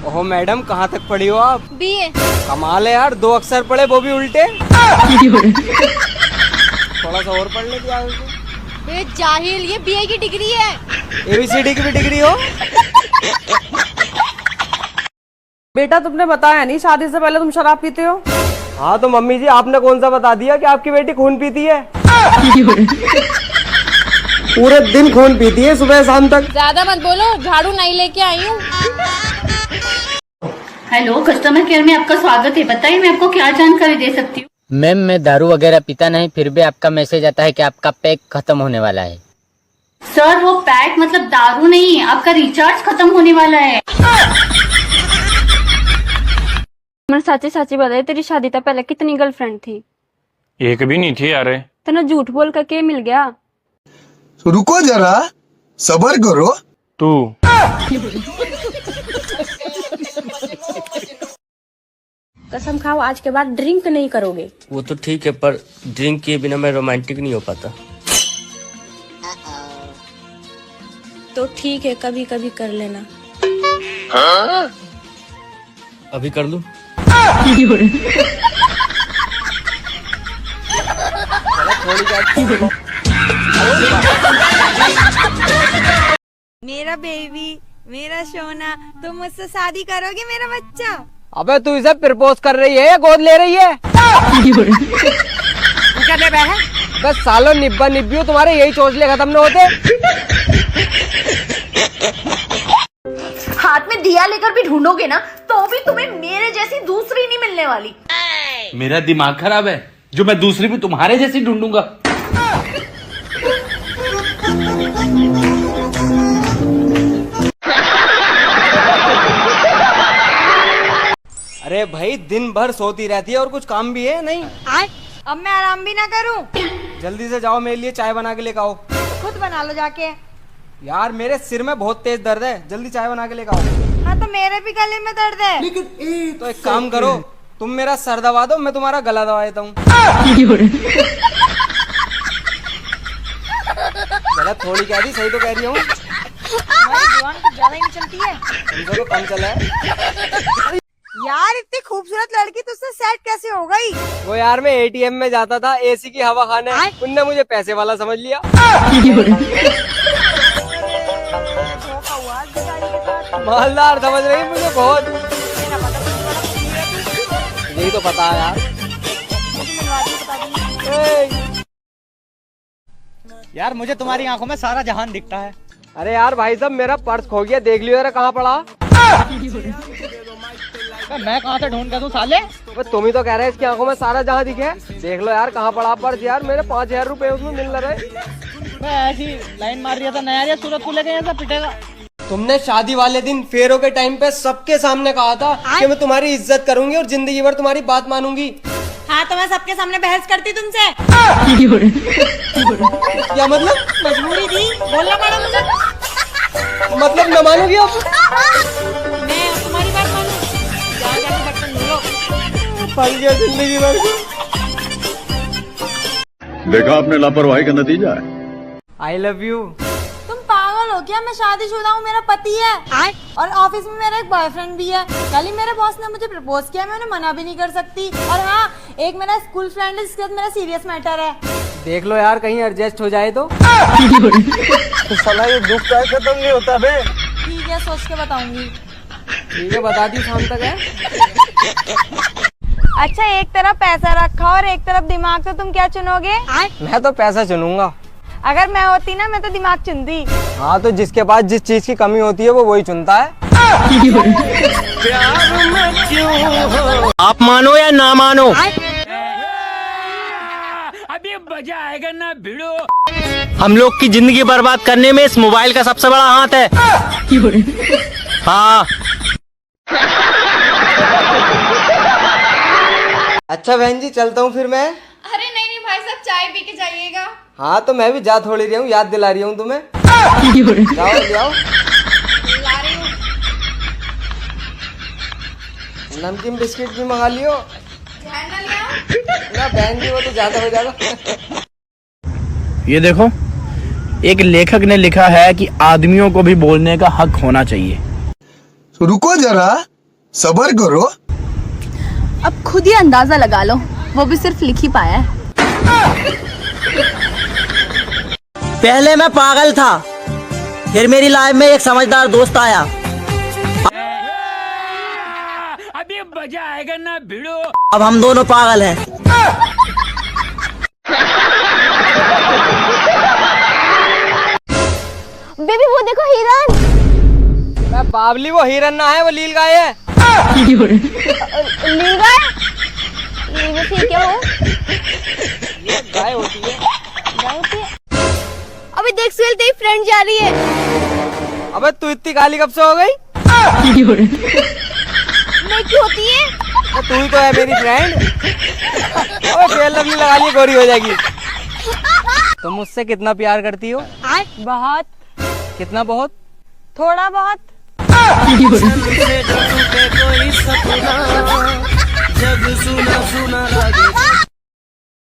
ओहो मैडम, कहाँ तक पढ़ी हो आप? बीए। कमाल है यार, 2 अक्षर पढ़े वो भी उल्टे। थोड़ा सा और पढ़ लेती यार। बे जाहिल, ये बीए की डिग्री है। एबीसीडी की भी डिग्री हो? बेटा तुमने बताया नहीं शादी से पहले तुम शराब पीते हो? हाँ तो मम्मी जी, आपने कौन सा बता दिया कि आपकी बेटी खून पीती है? पूरे दिन खून पीती है, सुबह शाम तक। ज्यादा मत बोलो, झाड़ू नहीं लेके आई हूँ। हेलो, कस्टमर केयर में आपका स्वागत है। बताइए मैं आपको क्या जानकारी दे सकती हूँ? मैम, मैं दारू वगैरह पीता नहीं, फिर भी आपका मैसेज आता है कि आपका पैक खत्म होने वाला है। सर, वो पैक मतलब दारू नहीं, आपका रिचार्ज खत्म होने वाला है। मैं साची साची बताई, तेरी शादी से पहले कितनी गर्लफ्रेंड थी? एक भी नहीं थी यार। तेना झूठ बोल कर के मिल गया? रुको जरा, सबर करो। तू कसम खाओ आज के बाद ड्रिंक नहीं करोगे। वो तो ठीक है, पर ड्रिंक किए बिना मैं रोमांटिक नहीं हो पाता। तो ठीक है, कभी कभी कर लेना। अभी कर लूं? मेरा बेबी, मेरा सोना, तुम मुझसे शादी करोगे मेरा बच्चा? अबे तू इसे प्रपोज कर रही है या गोद ले रही है? बस सालों निब्बा निब्बियों तुम्हारे यही चोचले खत्म न होते। हाथ में दिया लेकर भी ढूंढोगे ना तो भी तुम्हें मेरे जैसी दूसरी नहीं मिलने वाली। मेरा दिमाग खराब है जो मैं दूसरी भी तुम्हारे जैसी ढूंढूंगा। अरे भाई, दिन भर सोती रहती है और कुछ काम भी है नहीं? अब मैं आराम भी ना करूं? जल्दी से जाओ, मेरे लिए चाय बना के लेकर आओ। खुद बना लो जाके। यार मेरे सिर में बहुत तेज दर्द है, जल्दी चाय बना के लेकर आओ। हाँ तो मेरे भी गले में दर्द है। तो एक काम करो, तुम मेरा सर दबा दो, मैं तुम्हारा गला दबा देता हूँ। गलत थोड़ी कह दी, सही तो कह रही हूँ। हमारी जुबान कुछ ज्यादा ही नहीं चलती है। तुमसे तो कम चला है। यार इतनी खूबसूरत लड़की तुझसे सेट कैसे हो गई? वो यार, मैं एटीएम में जाता था एसी की हवा खाने, उनने मुझे पैसे वाला समझ लिया। मालदार समझ रही मुझे बहुत। यही तो पता है यार। यार मुझे तुम्हारी आंखों में सारा जहान दिखता है। अरे यार भाई साहब, मेरा पर्स खो गया, देख लियो यार कहाँ पड़ा। मैं कहाँ से ढूंढ कर दूं साले? तुम ही तो कह रहे हैं इसकी आंखों में सारा जहां दिखे। देख लो यार कहाँ पड़ा पर्स। यार मेरे 5000 रुपए उसमें मिल रहे। मैं ऐसी लाइन मार रहा था, नया सूरत को लेके ऐसा पिटेगा। तुमने शादी वाले दिन फेरों के टाइम पे सबके सामने कहा था कि मैं तुम्हारी इज्जत करूंगी और जिंदगी भर तुम्हारी बात मानूंगी। हाँ तो मैं सबके सामने बहस करती तुमसे। क्या मतलब? मजबूरी थी, बोलना पड़ा मुझे। मतलब न मानोगी अब? मैं तुम्हारी बात मानूं? जाओ जाके बर्तन धो लो। पल गया जिंदगी भर। देखा आपने लापरवाही का नतीजा है। I love you. तुम पागल हो क्या? मैं शादीशुदा हूँ, मेरा पति है और ऑफिस में मेरा एक बॉयफ्रेंड भी है। कल ही मेरे बॉस ने मुझे प्रपोज किया, मैं उन्हें मना भी नहीं कर सकती। और हाँ, एक मेरा स्कूल फ्रेंड है जिसके साथ मेरा सीरियस मैटर है। देख लो यार कहीं एडजस्ट हो जाए तो। साला ये दुख का खत्म नहीं होता बे। ठीक है, सोच के बताऊंगी। ठीक है, बता दी, शाम तक है। अच्छा, एक तरफ पैसा रखा और एक तरफ दिमाग, तो तुम क्या चुनोगे? मैं तो पैसा चुनूंगा। अगर मैं होती ना, मैं तो दिमाग चुनती। हाँ तो जिसके पास जिस चीज की कमी होती है वो वही चुनता है। आप मानो या ना मानो, अभी मजा आएगा ना भिड़ो। हम लोग की जिंदगी बर्बाद करने में इस मोबाइल का सबसे बड़ा हाथ है। हाँ। अच्छा बहन जी, चलता हूँ फिर मैं। अरे नहीं नहीं भाई साहब, चाय पी के जाइएगा। हाँ तो मैं भी जा थोड़ी रही हूँ, याद दिला रही हूँ तुम्हें। जाओ जाओ। ला रही हूँ। नमकीन बिस्किट भी मंगा लियो। ध्यान ना ले आओ। ना बहन जी, वो तो ज्यादा हो जाएगा। ये देखो, एक लेखक ने लिखा है कि आदमियों को भी बोलने का हक होना चाहिए। रुको जरा, सबर करो। अब खुद ही अंदाजा लगा लो, वो भी सिर्फ लिख ही पाया है। पहले मैं पागल था, फिर मेरी लाइफ में एक समझदार दोस्त आया। अभी मजा आएगा ना भिड़ो। अब हम दोनों पागल हैं। बेबी वो देखो हिरन। मैं बावली, वो हिरन ना है, वो लील गाय है। नील गाय? नील क्या हो? ये गाय होती है। गाय होती है? अबे देख सुहेल, तेरी फ्रेंड जा रही है। अबे तू इतनी काली कब से हो गई? मैं क्यों होती है? तू ही तो है मेरी फ्रेंड। अबे फेयर लवली लगा लिए, गोरी हो जाएगी। तुम मुझसे कितना प्यार करती हो? बहुत। कितना बहुत? थोड़ा बहुत।